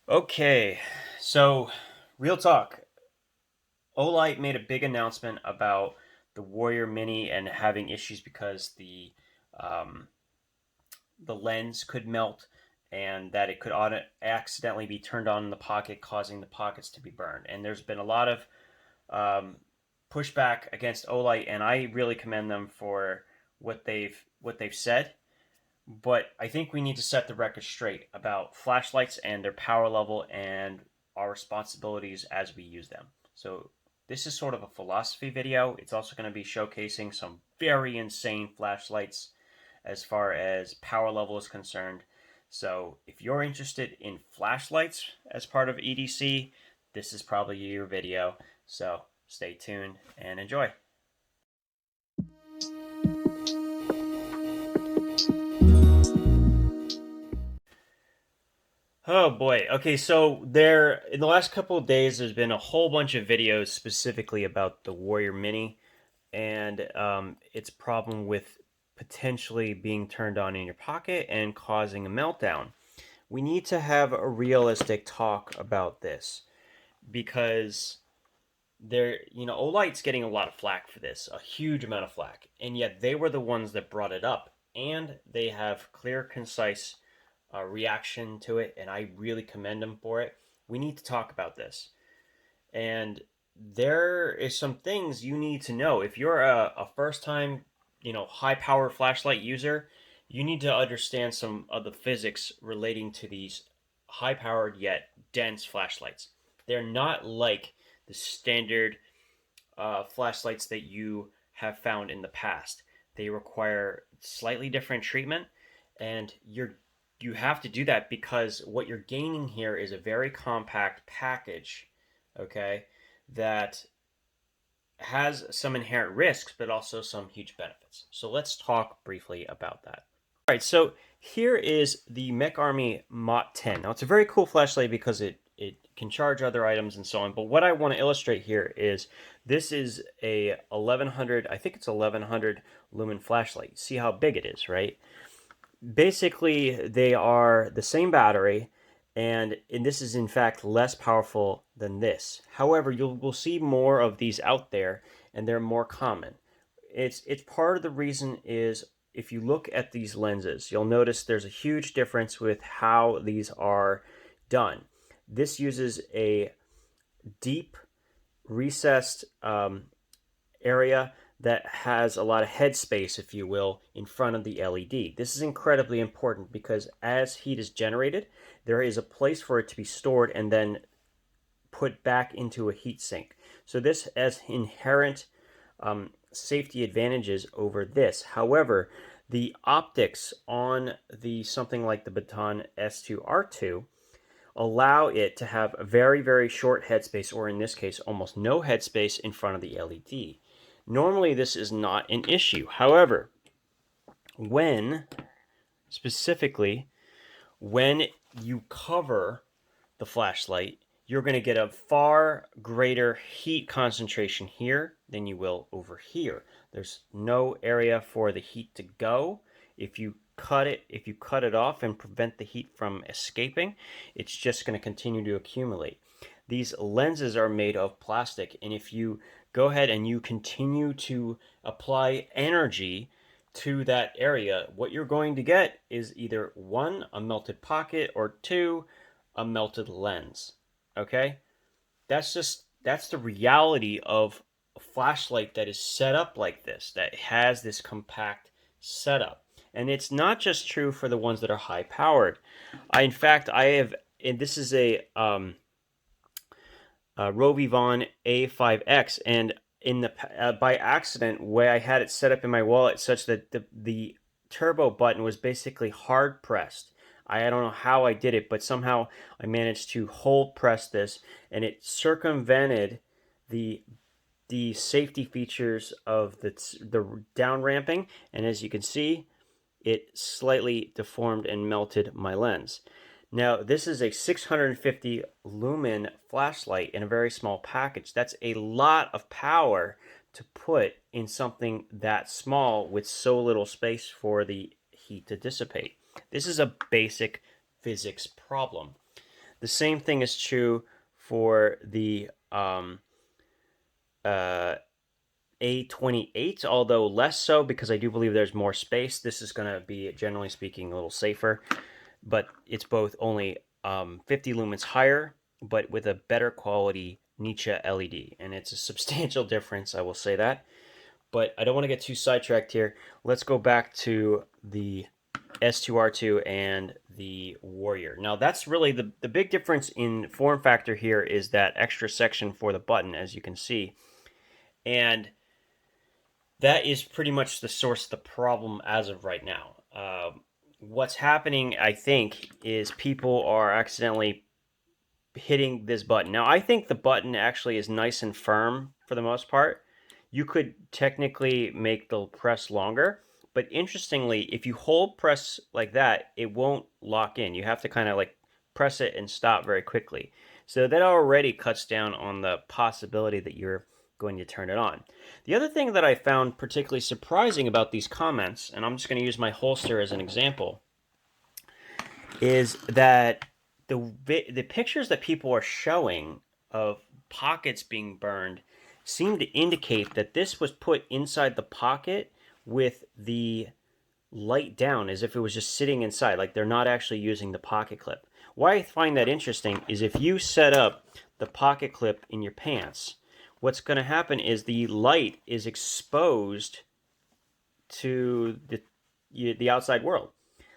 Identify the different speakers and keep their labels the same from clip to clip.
Speaker 1: Okay, so real talk. Olight made a big announcement about the Warrior Mini and having issues because um, the lens could melt and that it could accidentally be turned on in the pocket, causing the pockets to be burned. And there's been a lot of um, pushback against Olight, and I really commend them for what they've said. But I think we need to set the record straight about flashlights and their power level and our responsibilities as we use them. So this is sort of a philosophy video. It's also going to be showcasing some very insane flashlights as far as power level is concerned. So if you're interested in flashlights as part of EDC, this is probably your video. So stay tuned and enjoy. Oh boy. Okay, so there in the last couple of days, there's been a whole bunch of videos specifically about the Warrior Mini and its problem with potentially being turned on in your pocket and causing a meltdown. We need to have a realistic talk about this because Olight's getting a lot of flack for this, a huge amount of flack, and yet they were the ones that brought it up, and they have clear, concise reaction to it, and I really commend them for it. We need to talk about this, and there is some things you need to know if you're a first time, high power flashlight user. You need to understand some of the physics relating to these high powered yet dense flashlights. They're not like the standard flashlights that you have found in the past. They require slightly different treatment, and you have to do that because what you're gaining here is a very compact package, okay, that has some inherent risks, but also some huge benefits. So let's talk briefly about that. All right, so here is the Mech Army Mott 10. Now it's a very cool flashlight because it can charge other items and so on. But what I want to illustrate here is this is a 1100, I think it's 1100 lumen flashlight. See how big it is, right? Basically, they are the same battery, and this is in fact less powerful than this. However, will see more of these out there, and they're more common. It's part of the reason is if you look at these lenses, you'll notice there's a huge difference with how these are done. This uses a deep recessed area that has a lot of headspace, if you will, in front of the LED. This is incredibly important because as heat is generated, there is a place for it to be stored and then put back into a heat sink. So this has inherent safety advantages over this. However, the optics on the something like the Baton S2R2 allow it to have a very, very short headspace, or in this case, almost no headspace in front of the LED. Normally, this is not an issue. However, specifically, when you cover the flashlight, you're going to get a far greater heat concentration here than you will over here. There's no area for the heat to go. If you cut it off and prevent the heat from escaping, it's just going to continue to accumulate. These lenses are made of plastic, and if you go ahead and you continue to apply energy to that area, what you're going to get is either one, a melted pocket, or two, a melted lens. Okay? That's the reality of a flashlight that is set up like this, that has this compact setup. And it's not just true for the ones that are high powered. In fact, I have, and this is a Rovivon A5X, and in the by accident, way I had it set up in my wallet such that the turbo button was basically hard pressed. I don't know how I did it, but somehow I managed to hold press this, and it circumvented the the safety features of the down ramping, and as you can see, it slightly deformed and melted my lens. Now, this is a 650 lumen flashlight in a very small package. That's a lot of power to put in something that small with so little space for the heat to dissipate. This is a basic physics problem. The same thing is true for the A28, although less so because I do believe there's more space. This is going to be, generally speaking, a little safer, but it's both only 50 lumens higher, but with a better quality Nietzsche LED, and it's a substantial difference, I will say that. But I don't want to get too sidetracked here. Let's go back to the S2R2 and the Warrior. Now that's really the big difference in form factor here is that extra section for the button, as you can see. And that is pretty much the source of the problem as of right now. What's happening, I think, is people are accidentally hitting this button. Now, I think the button actually is nice and firm for the most part. You could technically make the press longer, but interestingly, if you hold press like that, it won't lock in. You have to kind of like press it and stop very quickly. So that already cuts down on the possibility that you're going to turn it on. The other thing that I found particularly surprising about these comments, and I'm just going to use my holster as an example, is that the pictures that people are showing of pockets being burned seem to indicate that this was put inside the pocket with the light down as if it was just sitting inside, like they're not actually using the pocket clip. Why I find that interesting is if you set up the pocket clip in your pants, what's going to happen is the light is exposed to the outside world.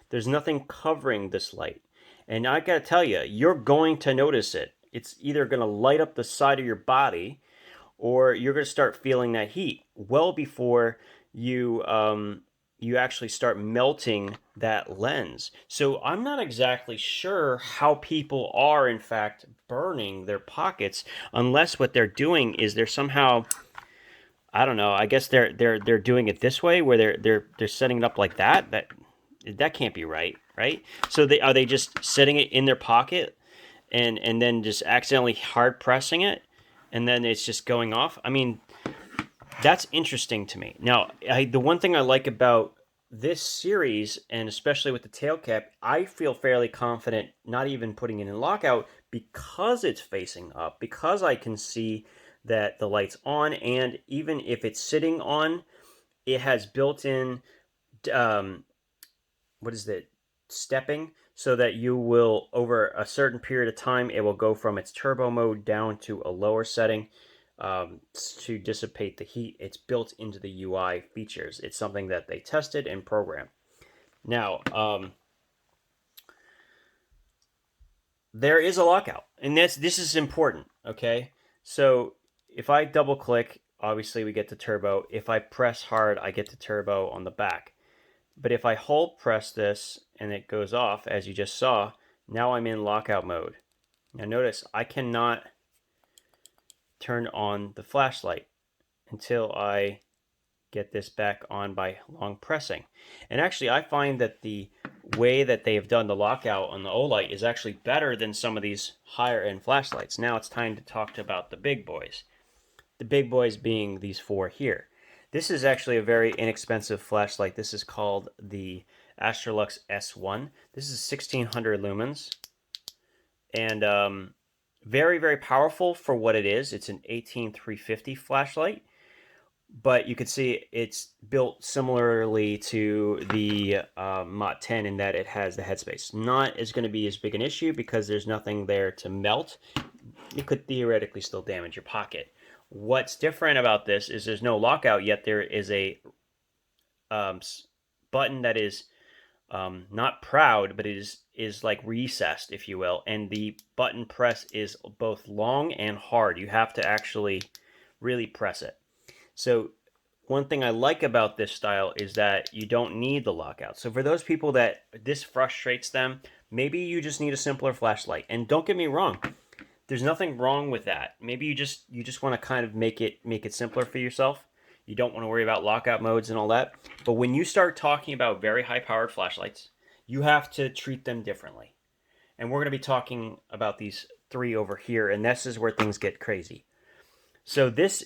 Speaker 1: There's nothing covering this light. And I got to tell you, you're going to notice it. It's either going to light up the side of your body or you're going to start feeling that heat well before you you actually start melting that lens. So I'm not exactly sure how people are in fact burning their pockets unless what they're doing is they're somehow, I don't know, I guess they're doing it this way where they're setting it up like that. That can't be right, right? So are they just setting it in their pocket and then just accidentally hard pressing it and then it's just going off? I mean, that's interesting to me. Now, the one thing I like about this series, and especially with the tail cap, I feel fairly confident not even putting it in lockout because it's facing up, because I can see that the light's on, and even if it's sitting on, it has built-in, what is it, stepping, so that you will, over a certain period of time, it will go from its turbo mode down to a lower setting to dissipate the heat. It's built into the UI features. It's something that they tested and programmed. Now, there is a lockout, and this is important, okay? So if I double click, obviously we get the turbo. If I press hard, I get the turbo on the back. But if I hold press this and it goes off, as you just saw, now I'm in lockout mode. Now notice I cannot turn on the flashlight until I get this back on by long pressing. And actually I find that the way that they have done the lockout on the Olight is actually better than some of these higher end flashlights. Now it's time to talk about the big boys. The big boys being these four here. This is actually a very inexpensive flashlight. This is called the Astrolux S1. This is 1600 lumens. And very, very powerful for what it is. It's an 18350 flashlight. But you can see it's built similarly to the Mott 10 in that it has the headspace. Not as going to be as big an issue because there's nothing there to melt. It could theoretically still damage your pocket. What's different about this is there's no lockout, yet there is a button that is not proud, but it is like recessed, if you will. And the button press is both long and hard. You have to actually really press it. So one thing I like about this style is that you don't need the lockout. So for those people that this frustrates them, maybe you just need a simpler flashlight. And don't get me wrong, there's nothing wrong with that. Maybe you just want to kind of make it simpler for yourself. You don't want to worry about lockout modes and all that. But when you start talking about very high-powered flashlights, you have to treat them differently. And we're going to be talking about these three over here, and this is where things get crazy. So this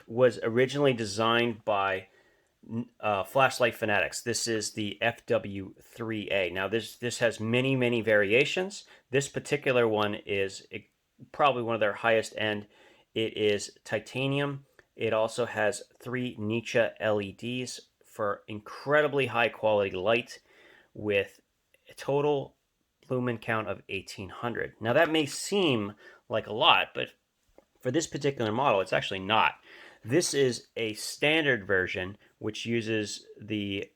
Speaker 1: was originally designed by Flashlight Fanatics. This is the FW3A. Now this has many variations. This particular one is probably one of their highest end. It is titanium. It also has 3 Nietzsche LEDs for incredibly high quality light with a total lumen count of 1800. Now that may seem like a lot, but for this particular model, it's actually not. This is a standard version which uses the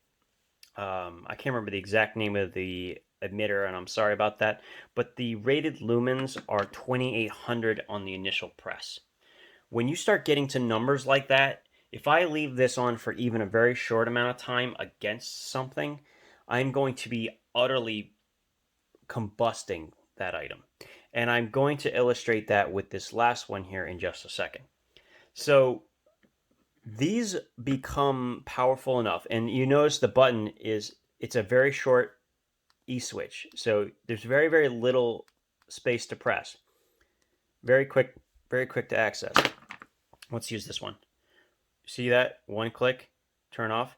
Speaker 1: I can't remember the exact name of the emitter, and I'm sorry about that, but the rated lumens are 2800 on the initial press. When you start getting to numbers like that, if I leave this on for even a very short amount of time against something, I'm going to be utterly combusting that item. And I'm going to illustrate that with this last one here in just a second. So these become powerful enough, and you notice the button is, it's a very short E-switch. So there's very little space to press. Very quick to access. Let's use this one. See that? One click, turn off,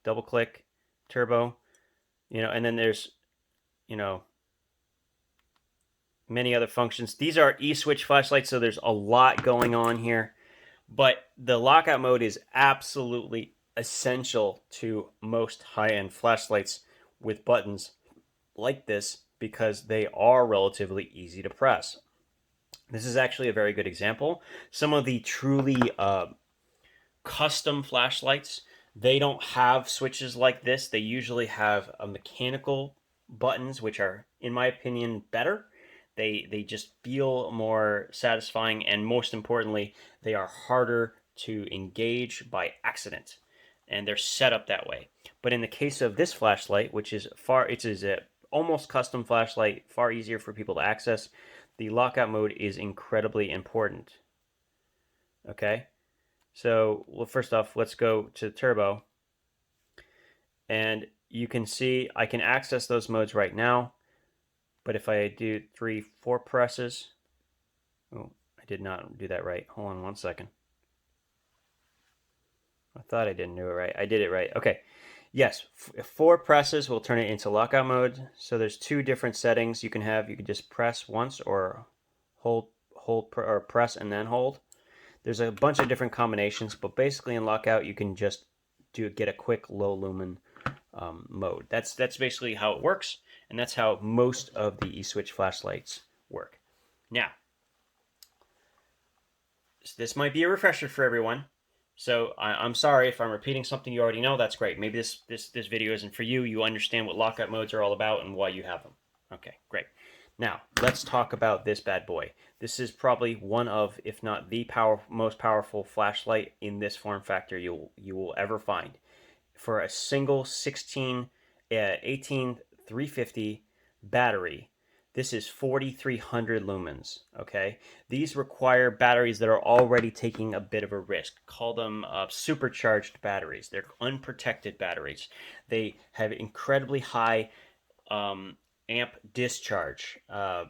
Speaker 1: double click, turbo, and then there's, many other functions. These are E-switch flashlights, so there's a lot going on here. But the lockout mode is absolutely essential to most high-end flashlights with buttons like this because they are relatively easy to press. This is actually a very good example. Some of the truly custom flashlights, they don't have switches like this. They usually have mechanical buttons, which are, in my opinion, better. They just feel more satisfying, and most importantly, they are harder to engage by accident, and they're set up that way. But in the case of this flashlight, which is it is a almost custom flashlight, far easier for people to access, the lockout mode is incredibly important. Okay, so first off, let's go to turbo, and you can see I can access those modes right now. But if I do 3-4 presses, oh, I did not do that right. Hold on one second. I thought I didn't do it right. I did it right. Okay. Yes, 4 presses will turn it into lockout mode. So there's 2 different settings you can have. You can just press once or hold or press and then hold. There's a bunch of different combinations, but basically in lockout you can just get a quick low lumen mode. That's basically how it works, and that's how most of the E-switch flashlights work. Now, this might be a refresher for everyone, so I'm sorry if I'm repeating something you already know. That's great. Maybe this video isn't for you. You understand what lockout modes are all about and why you have them. Okay, great. Now, let's talk about this bad boy. This is probably one of, if not the most powerful flashlight in this form factor you will ever find. For a single 18350 battery, this is 4300 lumens. Okay, these require batteries that are already taking a bit of a risk. Call them supercharged batteries. They're unprotected batteries. They have incredibly high amp discharge. I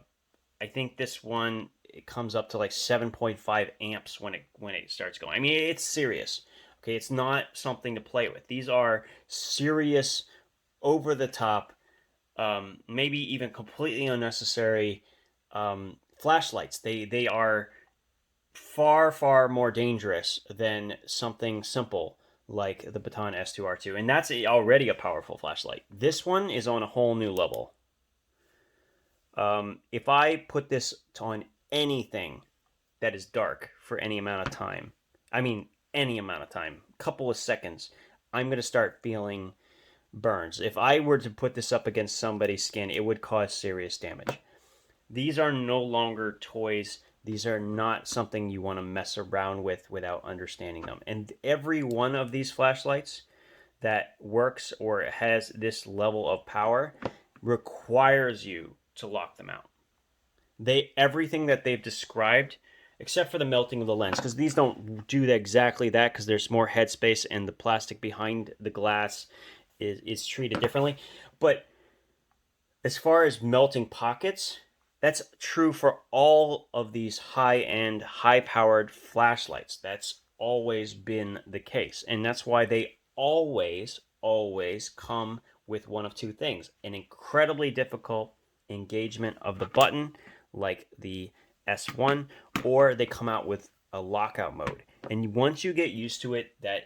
Speaker 1: think this one, it comes up to like 7.5 amps when it starts going. I mean, it's serious. Okay, it's not something to play with. These are serious, over the top, maybe even completely unnecessary flashlights. They are far more dangerous than something simple like the Baton S2R2, and that's already a powerful flashlight. This one is on a whole new level. If I put this on anything that is dark for any amount of time, any amount of time, couple of seconds, I'm going to start feeling burns. If I were to put this up against somebody's skin, it would cause serious damage. These are no longer toys. These are not something you want to mess around with without understanding them. And every one of these flashlights that works or has this level of power requires you to lock them out. Everything that they've described, except for the melting of the lens, because these don't do exactly that, because there's more headspace and the plastic behind the glass is treated differently. But as far as melting pockets, that's true for all of these high-end, high-powered flashlights. That's always been the case, and that's why they always come with one of two things: an incredibly difficult engagement of the button, like the S1, or they come out with a lockout mode. And once you get used to it, that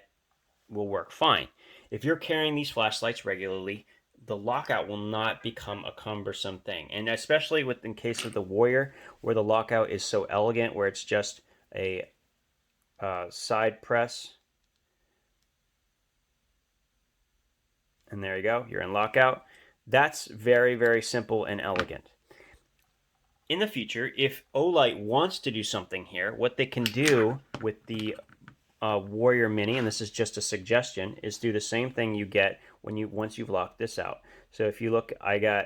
Speaker 1: will work fine. If you're carrying these flashlights regularly, the lockout will not become a cumbersome thing. And especially with in case of the Warrior, where the lockout is so elegant, where it's just a side press, and there you go, you're in lockout. That's very, very simple and elegant. In the future, if Olight wants to do something here, what they can do with the Warrior Mini, and this is just a suggestion, is do the same thing you get once you've locked this out. So if you look, I got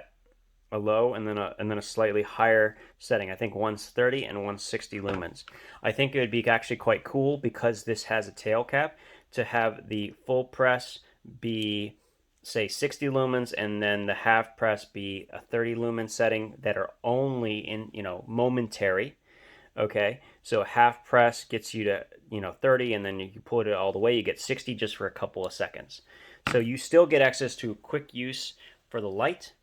Speaker 1: a low and then a slightly higher setting. I think one's 30 and one's 60 lumens. I think it would be actually quite cool, because this has a tail cap, to have the full press be, say, 60 lumens, and then the half press be a 30 lumen setting that are only in, momentary. Okay, so half press gets you to 30, and then you pull it all the way, you get 60 just for a couple of seconds. So you still get access to quick use for the light,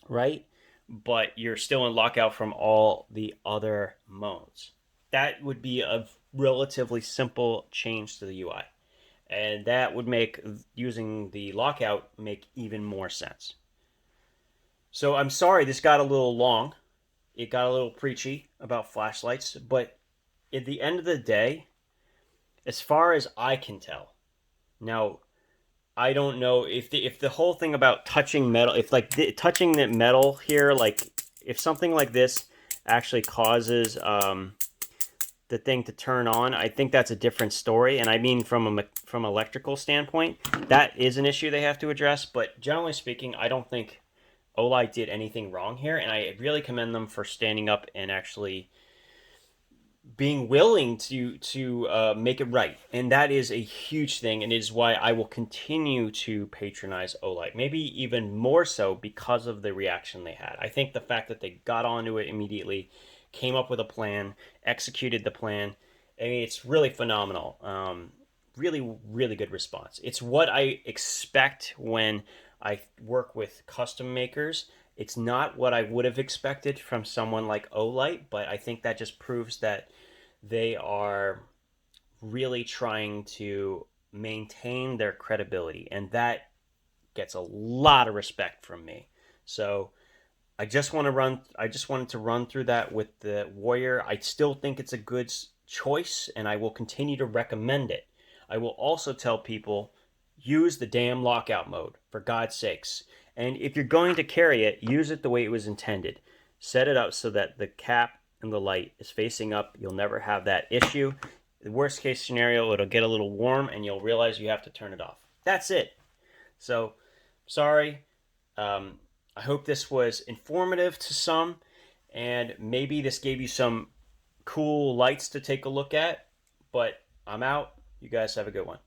Speaker 1: right? But you're still in lockout from all the other modes. That would be a relatively simple change to the UI, and that would make using the lockout make even more sense. So I'm sorry this got a little long. It got a little preachy about flashlights, but at the end of the day, as far as I can tell, now I don't know if the whole thing about touching metal, if like touching the metal here, like if something like this actually causes the thing to turn on, I think that's a different story. And I mean, from electrical standpoint, that is an issue they have to address. But generally speaking, I don't think Olight did anything wrong here, and I really commend them for standing up and actually being willing to make it right. And that is a huge thing, and it is why I will continue to patronize Olight, maybe even more so because of the reaction they had. I think the fact that they got onto it immediately, came up with a plan, executed the plan, I mean, it's really phenomenal. Really, really good response. It's what I expect when I work with custom makers. It's not what I would have expected from someone like Olight, but I think that just proves that they are really trying to maintain their credibility, and that gets a lot of respect from me. So I just wanted to run through that with the Warrior. I still think it's a good choice, and I will continue to recommend it. I will also tell people, use the damn lockout mode, for God's sakes. And if you're going to carry it, use it the way it was intended. Set it up so that the cap and the light is facing up. You'll never have that issue. The worst case scenario, it'll get a little warm and you'll realize you have to turn it off. That's it. So, sorry. I hope this was informative to some, and maybe this gave you some cool lights to take a look at. But I'm out. You guys have a good one.